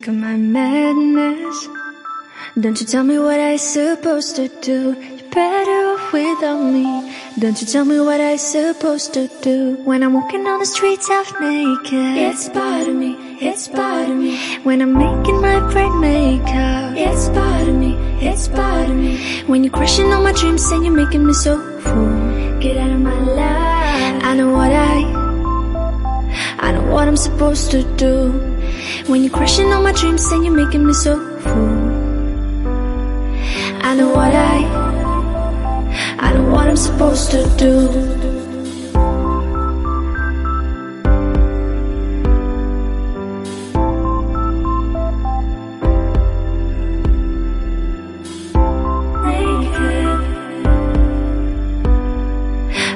sick of my madness? Don't you tell me what I'm supposed to do. You're better off without me. Don't you tell me what I'm supposed to do. When I'm walking on the streets half naked, it's bothering me, it's bothering me. When I'm making my brain makeup, it's bothering me, it's bothering me. When you're crushing on my dreams and you're making me so full, get out of my life. I know what I'm supposed to do. When you're crushing on my dreams and you're making me so full, I know what I'm supposed to do.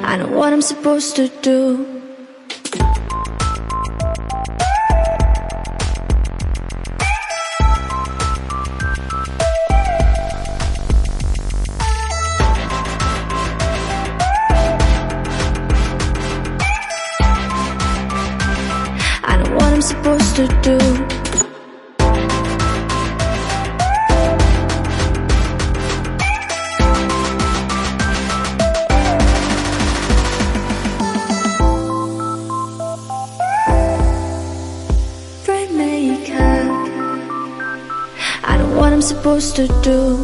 I know what I'm supposed to do. I know what I'm supposed to do. I know what I'm supposed to do.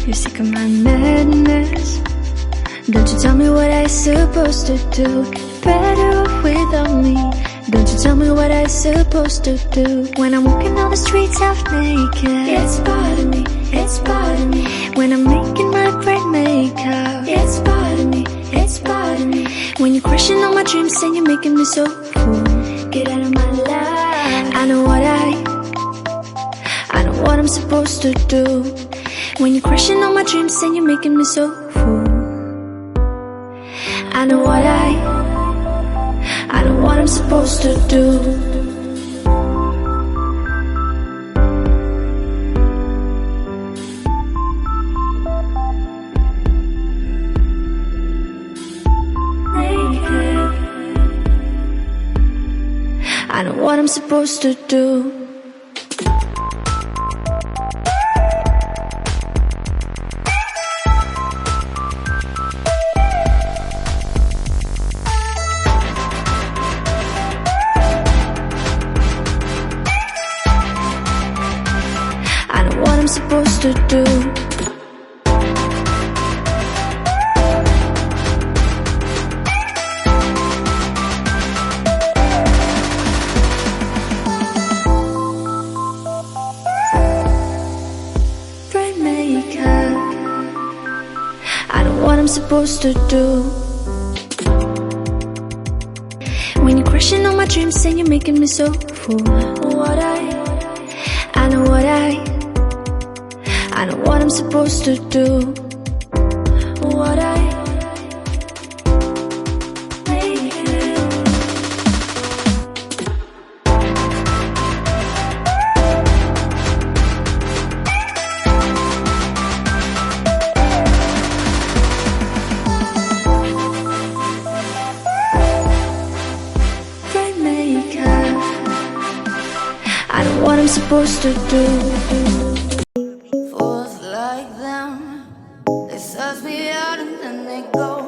You're sick of my madness. Don't you tell me what I'm supposed to do. You're better off without me. Don't you tell me what I'm supposed to do. When I'm walking on the streets half naked, it's bothering me, it's bothering me. When I'm making my brain makeup, it's bothering me, it's bothering me. When you're crushing on my dreams and you're making me so full, get out of my life. I know what I'm supposed to do. When you're crushing on my dreams and you're making me so full, I know what I'm supposed to do. I know what I'm supposed to do. I know what I'm supposed to do. Brain makeup. I know what I'm supposed to do. When you're crushing on my dreams and you're making me so full, I know what I'm supposed to do. I know what I'm supposed to do. Fools like them, they suss me out and then they go.